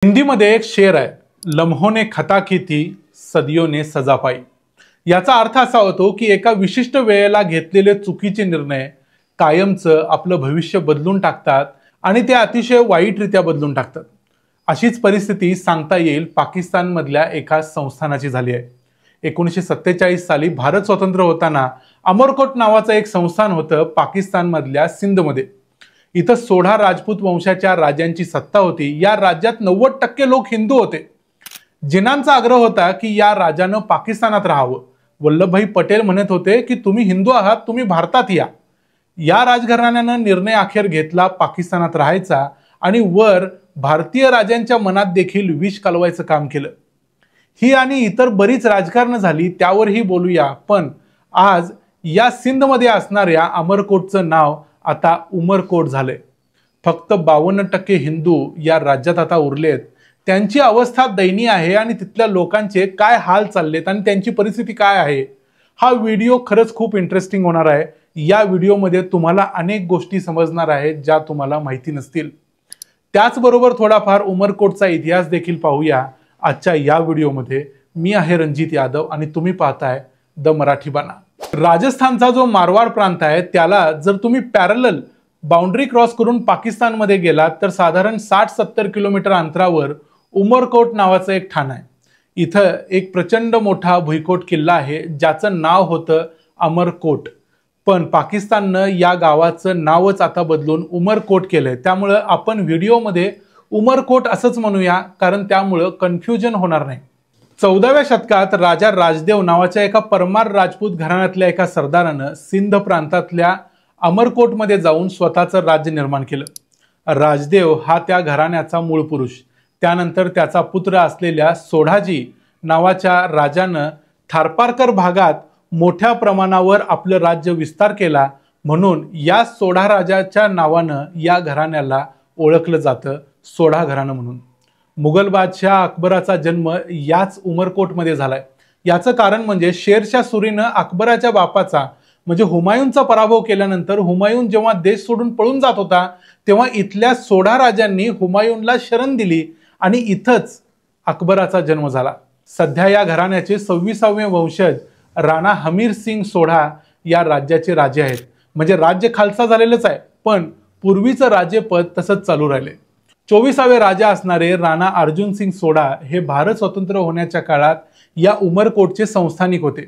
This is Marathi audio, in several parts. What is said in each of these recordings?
हिंदीमध्ये एक शेर आहे, लम्हों ने खता की थी, सदियों ने सजा पाई। याचा अर्थ असा होतो की एका विशिष्ट वेळेला घेतलेले चुकीचे निर्णय कायमचं आपलं भविष्य बदलून टाकतात आणि ते अतिशय वाईटरित्या बदलून टाकतात। अशीच परिस्थिती सांगता येईल पाकिस्तानमधल्या एका संस्थानाची झाली आहे। 1947 साली भारत स्वतंत्र होताना अमरकोट नावाचं एक संस्थान होतं पाकिस्तानमधल्या सिंधमध्ये। इथं 16 राजपूत वंशाच्या राजांची सत्ता होती। या राज्यात 90% लोक हिंदू होते। जिनांचा आग्रह होता की या राजानं पाकिस्तानात राहावं। वल्लभभाई पटेल म्हणत होते की तुम्ही हिंदू आहात, तुम्ही भारतात या। या राजघराण्यानं निर्णय अखेर घेतला पाकिस्तानात राहायचा आणि वर भारतीय राजांच्या मनात देखील विष कालवायचं काम केलं। ही आणि इतर बरीच राजकारण झाली, त्यावरही बोलूया। पण आज या सिंधमध्ये असणाऱ्या अमरकोटचं नाव आता उमरकोट झाले। फक्त 52% हिंदू या राज्यात आता उरलेत। त्यांची अवस्था दयनीय आहे आणि तिथल्या लोकांचे काय हाल चाललेत आणि त्यांची परिस्थिती काय आहे, हा व्हिडिओ खरंच खूप इंटरेस्टिंग होणार आहे। या व्हिडिओमध्ये तुम्हाला अनेक गोष्टी समजणार आहेत ज्या तुम्हाला माहिती नसतील। त्याचबरोबर थोडाफार उमरकोटचा इतिहास देखील पाहूया आजच्या या व्हिडिओमध्ये। मी आहे रणजित यादव आणि तुम्ही पाहताय द मराठी बाणा। राजस्थानचा जो मारवाड प्रांत आहे त्याला जर तुम्ही पॅरलल बाउंड्री क्रॉस करून पाकिस्तानमध्ये गेलात तर साधारण 60-70 किलोमीटर अंतरावर उमरकोट नावाचं एक ठाण आहे। इथं एक प्रचंड मोठा भुईकोट किल्ला आहे ज्याचं नाव होतं अमरकोट। पण पाकिस्ताननं या गावाचं नावच आता बदलून उमरकोट केलंय। त्यामुळे आपण व्हिडिओमध्ये उमरकोट असंच म्हणूया, कारण त्यामुळे कन्फ्युजन होणार नाही। 14व्या शतकात राजा राजदेव नावाच्या एका परमार राजपूत घराण्यातल्या एका सरदारानं सिंध प्रांतातल्या अमरकोटमध्ये जाऊन स्वतःचं राज्य निर्माण केलं। राजदेव हा त्या घराण्याचा मूळ पुरुष। त्यानंतर त्याचा पुत्र असलेल्या सोढाजी नावाच्या राजानं थारपारकर भागात मोठ्या प्रमाणावर आपलं राज्य विस्तार केला, म्हणून या सोढा राजाच्या नावानं या घराण्याला ओळखलं जातं, सोढा घराणं म्हणून। मुघल बादशाह अकबराचा जन्म याच उमरकोटमध्ये झालाय। याचं कारण म्हणजे शेरशाह सुरीनं अकबराच्या बापाचा म्हणजे हुमायूनचा पराभव केल्यानंतर हुमायून जेव्हा देश सोडून पळून जात होता तेव्हा इथल्या सोढा राजांनी हुमायूनला शरण दिली आणि इथंच अकबराचा जन्म झाला। सध्या या घराण्याचे 26वे वंशज राणा हमीर सिंग सोढा या राज्याचे राजे आहेत। म्हणजे राज्य खालसा झालेलंच आहे, पण पूर्वीचं राज्यपद तसंच चालू राहिले। 24वे राजा असणारे राणा अर्जुन सिंग सोढा हे भारत स्वतंत्र होण्याच्या काळात या उमरकोटचे संस्थानिक होते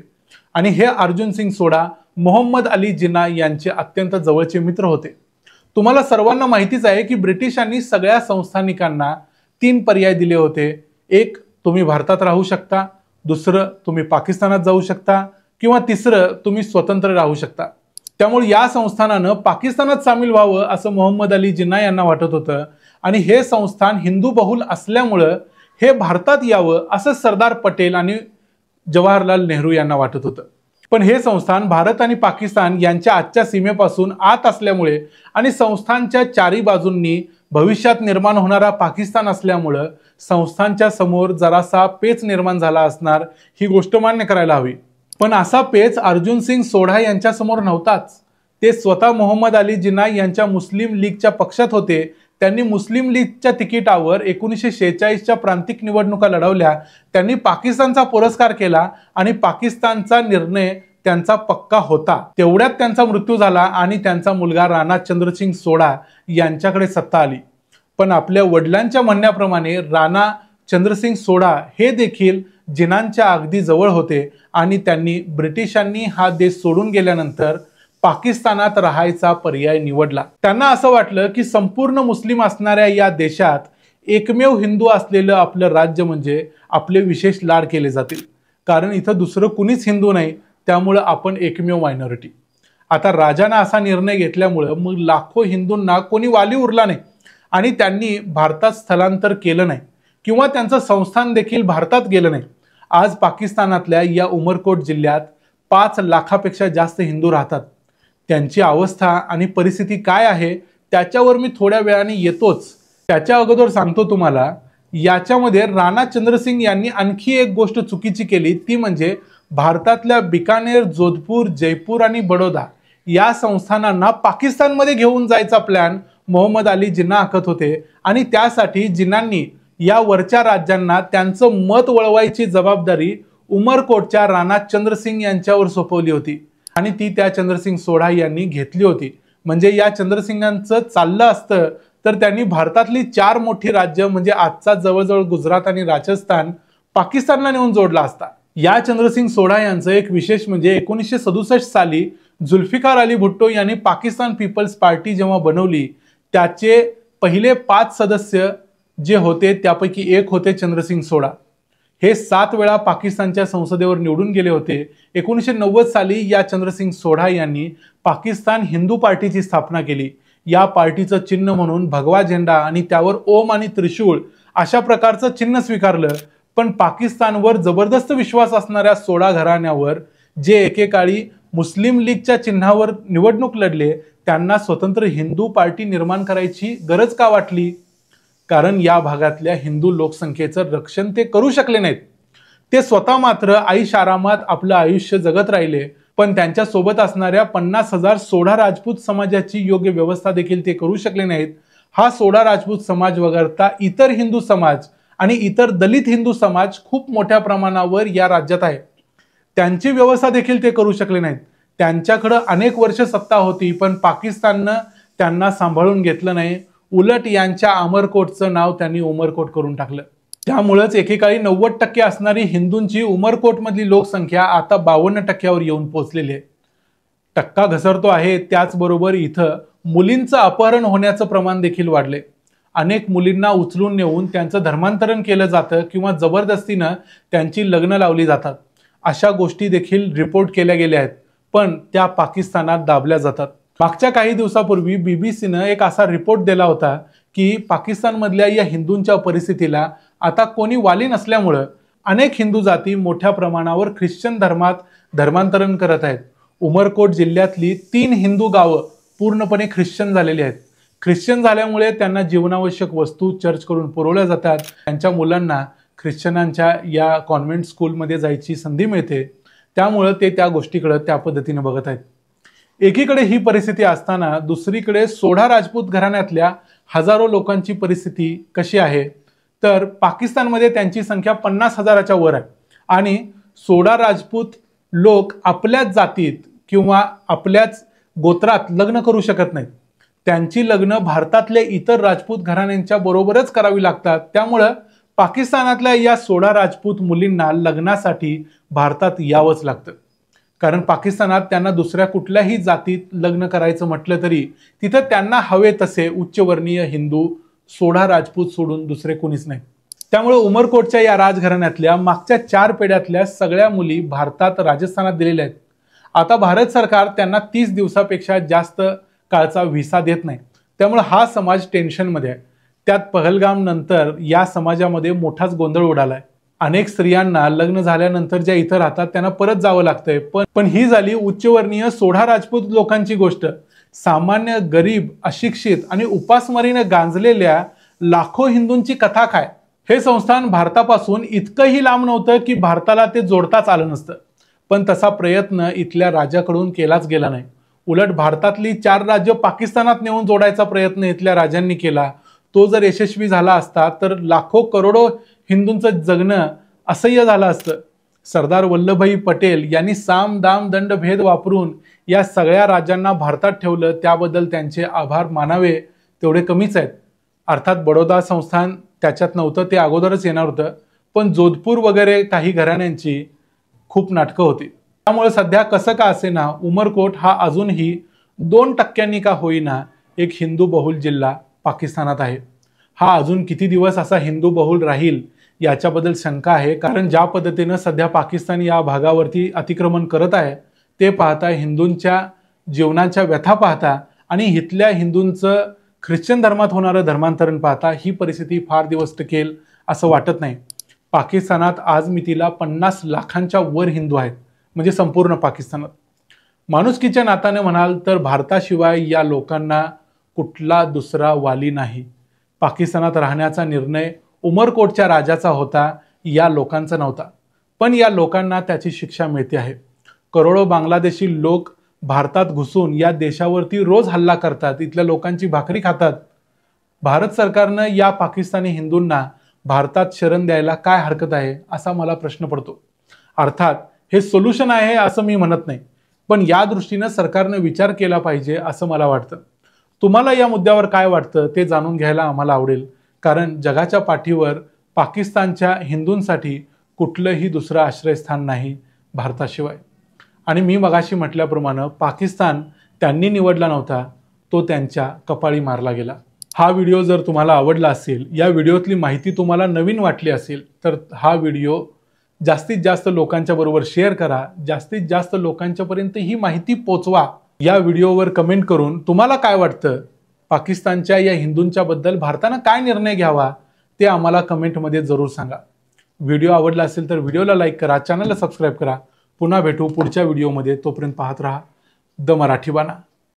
आणि हे अर्जुन सिंग सोढा मोहम्मद अली जिना यांचे अत्यंत जवळचे मित्र होते। तुम्हाला सर्वांना माहितीच आहे की ब्रिटिशांनी सगळ्या संस्थानिकांना 3 पर्याय दिले होते। एक, तुम्ही भारतात राहू शकता, दुसरं तुम्ही पाकिस्तानात जाऊ शकता, किंवा तिसरं तुम्ही स्वतंत्र राहू शकता। त्यामुळे या संस्थानानं पाकिस्तानात सामील व्हावं असं मोहम्मद अली जिना यांना वाटत होतं आणि हे संस्थान हिंदू बहुल असल्यामुळं हे भारतात यावं असं सरदार पटेल आणि जवाहरलाल नेहरू यांना वाटत होतं। पण हे संस्थान भारत आणि पाकिस्तान यांच्या आजच्या सीमेपासून आत असल्यामुळे आणि संस्थानच्या चारी बाजूंनी भविष्यात निर्माण होणारा पाकिस्तान असल्यामुळं संस्थानच्या समोर जरासा पेच निर्माण झाला असणार, ही गोष्ट मान्य करायला हवी। पण असा पेच अर्जुन सिंग सोढा यांच्या समोर नव्हताच। ते स्वतः मोहम्मद अली जिना यांच्या मुस्लिम लीगच्या पक्षात होते। त्यांनी मुस्लिम लीगच्या तिकिटावर 1946च्या प्रांतिक निवडणुका लढवल्या। त्यांनी पाकिस्तानचा पुरस्कार केला आणि पाकिस्तानचा निर्णय त्यांचा पक्का होता। तेवढ्यात त्यांचा मृत्यू झाला आणि त्यांचा मुलगा राणा चंद्रसिंग सोढा यांच्याकडे सत्ता आली। पण आपल्या वडिलांच्या म्हणण्याप्रमाणे राणा चंद्रसिंग सोढा हे देखील जिनांच्या अगदी जवळ होते आणि त्यांनी ब्रिटिशांनी हा देश सोडून गेल्यानंतर पाकिस्तानात राहायचा पर्याय निवडला। त्यांना असं वाटलं की संपूर्ण मुस्लिम असणाऱ्या या देशात एकमेव हिंदू असलेलं आपलं राज्य म्हणजे आपले विशेष लाड केले जातील, कारण इथं दुसरं कुणीच हिंदू नाही, त्यामुळे आपण एकमेव मायनॉरिटी। आता राजानं असा निर्णय घेतल्यामुळे मग लाखो हिंदूंना कोणी वाली उरला नाही आणि त्यांनी भारतात स्थलांतर केलं नाही किंवा त्यांचं संस्थान देखील भारतात गेलं नाही। आज पाकिस्तानातल्या या उमरकोट जिल्ह्यात 5 लाखापेक्षा जास्त हिंदू राहतात। त्यांची अवस्था आणि परिस्थिती काय आहे त्याच्यावर मी थोड्या वेळाने येतोच। त्याच्या अगोदर सांगतो तुम्हाला, याच्यामध्ये राणा चंद्रसिंग यांनी आणखी एक गोष्ट चुकीची केली, ती म्हणजे भारतातल्या बिकानेर, जोधपूर, जयपूर आणि बडोदा या संस्थानांना पाकिस्तानमध्ये घेऊन जायचा प्लॅन मोहम्मद अली जिना आखत होते आणि त्यासाठी जिनांनी या वरच्या राज्यांना त्यांचं मत वळवायची जबाबदारी उमरकोटच्या राणा चंद्रसिंग यांच्यावर सोपवली होती आणि ती त्या चंद्रसिंग सोढा यांनी घेतली होती। म्हणजे या चंद्रसिंगांचं चाललं असतं तर त्यांनी भारतातली 4 मोठी राज्य म्हणजे आजचा जवळजवळ गुजरात आणि राजस्थान पाकिस्तानला नेऊन जोडला असता। या चंद्रसिंग सोढा यांचं एक विशेष म्हणजे 1967 साली जुल्फिकार अली भुट्टो यांनी पाकिस्तान पीपल्स पार्टी जेव्हा बनवली त्याचे पहिले 5 सदस्य जे होते त्यापैकी एक होते चंद्रसिंग सोढा। हे 7 वेळा पाकिस्तानच्या संसदेवर निवडून गेले होते। 1990 साली या चंद्रसिंग सोढा यांनी पाकिस्तान हिंदू पार्टीची स्थापना केली। या पार्टीचं चिन्ह म्हणून भगवा झेंडा आणि त्यावर ओम आणि त्रिशूळ अशा प्रकारचं चिन्ह स्वीकारलं। पण पाकिस्तानवर जबरदस्त विश्वास असणाऱ्या सोढा घराण्यावर जे एकेकाळी मुस्लिम लीगच्या चिन्हावर निवडणूक लढले त्यांना स्वतंत्र हिंदू पार्टी निर्माण करायची गरज का वाटली? कारण या भागातल्या हिंदू लोकसंख्येचं रक्षण ते करू शकले नाहीत। ते स्वतः मात्र आईश आरामात आपलं आयुष्य जगत राहिले, पण त्यांच्या सोबत असणाऱ्या 50,000 सोढा राजपूत समाजाची योग्य व्यवस्था देखील ते करू शकले नाहीत। हा सोढा राजपूत समाज वगळता इतर हिंदू समाज आणि इतर दलित हिंदू समाज खूप मोठ्या प्रमाणावर या राज्यात आहे, त्यांची व्यवस्था देखील ते करू शकले नाहीत। त्यांच्याकडे अनेक वर्ष सत्ता होती पण पाकिस्ताननं त्यांना सांभाळून घेतलं नाही, उलट यांच्या अमरकोटचं नाव त्यांनी उमरकोट करून टाकलं। त्यामुळेच एकेकाळी 90% असणारी हिंदूंची उमरकोटमधली लोकसंख्या आता 52% येऊन पोहोचलेली आहे। टक्का घसरतो आहे, त्याचबरोबर इथं मुलींचं अपहरण होण्याचं प्रमाण देखील वाढले। अनेक मुलींना उचलून नेऊन त्यांचं धर्मांतरण केलं जातं किंवा जबरदस्तीनं त्यांची लग्न लावली जातात। अशा गोष्टी देखील रिपोर्ट केल्या गेल्या आहेत, पण त्या पाकिस्तानात दाबल्या जातात। मागच्या काही दिवसापूर्वी बीबीसीनं एक असा रिपोर्ट दिला होता की पाकिस्तानमधल्या या हिंदूंच्या परिस्थितीला आता कोणी वाली नसल्यामुळं अनेक हिंदू जाती मोठ्या प्रमाणावर ख्रिश्चन धर्मात धर्मांतरण करत आहेत। उमरकोट जिल्ह्यातली 3 हिंदू गावं पूर्णपणे ख्रिश्चन झालेली आहेत। ख्रिश्चन झाल्यामुळे त्यांना जीवनावश्यक वस्तू चर्चकडून पुरवल्या जातात। त्यांच्या मुलांना ख्रिश्चनांच्या या कॉन्व्हेंट स्कूलमध्ये जायची संधी मिळते, त्यामुळे ते त्या गोष्टीकडे त्या पद्धतीने बघत आहेत। एकीकडे ही परिस्थिती असताना दुसरीकडे सोढा राजपूत घराण्यातल्या हजारो लोकांची परिस्थिती कशी आहे तर पाकिस्तानमध्ये त्यांची संख्या 50,000च्या वर आहे आणि सोढा राजपूत लोक आपल्याच जातीत किंवा आपल्याच गोत्रात लग्न करू शकत नाहीत। त्यांची लग्न भारतातल्या इतर राजपूत घराण्यांच्या बरोबरच करावी लागतात। त्यामुळे पाकिस्तानातल्या या सोढा राजपूत मुलींना लग्नासाठी भारतात यावंच लागतं, कारण पाकिस्तानात त्यांना दुसऱ्या कुठल्याही जातीत लग्न करायचं म्हटलं तरी तिथं त्यांना हवे तसे उच्चवर्णीय हिंदू सोढा राजपूत सोडून दुसरे कोणीच नाही। त्यामुळे उमरकोटच्या या राजघराण्यातल्या मागच्या 4 पिढ्यातल्या सगळ्या मुली भारतात राजस्थानात दिलेल्या आहेत। आता भारत सरकार त्यांना 30 दिवसापेक्षा जास्त काळचा व्हिसा देत नाही, त्यामुळे हा समाज टेन्शनमध्ये आहे। त्यात पहलगाम नंतर या समाजामध्ये मोठाच गोंधळ उडालाय। अनेक स्त्रियांना लग्न झाल्यानंतर ज्या इथं राहतात त्यांना परत जावं लागतंय, पण ही झाली उच्चवर्णीय सोढा राजपूत लोकांची गोष्ट। सामान्य गरीब अशिक्षित आणि उपासमारीने गांजलेल्या लाखो हिंदूंची कथा काय? हे संस्थान भारतापासून इतकंही लांब नव्हतं की भारताला ते जोडताच आलं नसतं, पण तसा प्रयत्न इथल्या राजाकडून केलाच गेला नाही। उलट भारतातली 4 राज्य पाकिस्तानात नेऊन जोडायचा प्रयत्न इथल्या राजांनी केला। तो जर यशस्वी झाला असता तर लाखो करोडो हिंदूंचं जगणं असह्य झालं असतं। सरदार वल्लभभाई पटेल यांनी साम दाम दंड भेद वापरून या सगळ्या राज्यांना भारतात ठेवलं, त्याबद्दल त्यांचे आभार मानावे तेवढे कमीच आहेत। अर्थात बडोदा संस्थान त्याच्यात नव्हतं, ते अगोदरच येणार होतं, पण जोधपूर वगैरे काही घराण्यांची खूप नाटकं होती। त्यामुळे सध्या कसं का असेना उमरकोट हा अजूनही 2% का होईना एक हिंदू बहुल जिल्हा पाकिस्तानात आहे। हा अजून किती दिवस असा हिंदू बहुल राहील याच्याबद्दल शंका आहे, कारण ज्या पद्धतीने सध्या पाकिस्तान या भागावरती अतिक्रमण करत आहे ते पाहता, हिंदूंच्या जीवनाच्या व्यथा पाहता आणि इथल्या हिंदूंचं ख्रिश्चन धर्मात होणारं धर्मांतरण पाहता ही परिस्थिती फार दिवस टिकेल असं वाटत नाही। पाकिस्तानात आज मितीला 50 लाखांच्या वर हिंदू आहेत, म्हणजे संपूर्ण पाकिस्तानात। माणुसकीच्या नात्याने म्हणाल तर भारताशिवाय या लोकांना कुठला दुसरा वाली नाही। पाकिस्तानात राहण्याचा निर्णय उमरकोटच्या राजाचा होता, या लोकांचा नव्हता, पण या लोकांना त्याची शिक्षा मिळते आहे। करोडो बांगलादेशी लोक भारतात घुसून या देशावरती रोज हल्ला करतात, इथल्या लोकांची भाकरी खातात। भारत सरकारनं या पाकिस्तानी हिंदूंना भारतात शरण द्यायला काय हरकत आहे असा मला प्रश्न पडतो। अर्थात हे सोल्युशन आहे असं मी म्हणत नाही, पण या दृष्टीने सरकारने विचार केला पाहिजे असं मला वाटतं। तुम्हाला या मुद्द्यावर काय वाटतं ते जाणून घ्यायला आम्हाला आवडेल, कारण जगाच्या पाठीवर पाकिस्तानच्या हिंदूंसाठी कुठलंही दुसरं आश्रयस्थान नाही भारताशिवाय। आणि मी मगाशी म्हटल्याप्रमाणे पाकिस्तान त्यांनी निवडला नव्हता, तो त्यांच्या कपाळी मारला गेला। हा व्हिडिओ जर तुम्हाला आवडला असेल, या व्हिडिओतली माहिती तुम्हाला नवीन वाटली असेल, तर हा व्हिडिओ जास्तीत जास्त लोकांच्या बरोबर शेअर करा, जास्तीत जास्त लोकांच्यापर्यंत ही माहिती पोचवा। या व्हिडिओवर कमेंट करून तुम्हाला काय वाटतं, पाकिस्तानच्या या हिंदूंच्या बद्दल भारताने काय निर्णय घ्यावा ते आम्हाला कमेंटमध्ये जरूर सांगा। व्हिडिओ आवडला असेल तर व्हिडिओला लाईक करा, चॅनलला सबस्क्राईब करा। पुन्हा भेटू पुढच्या व्हिडिओमध्ये, तोपर्यंत पाहत राहा द मराठी बाणा।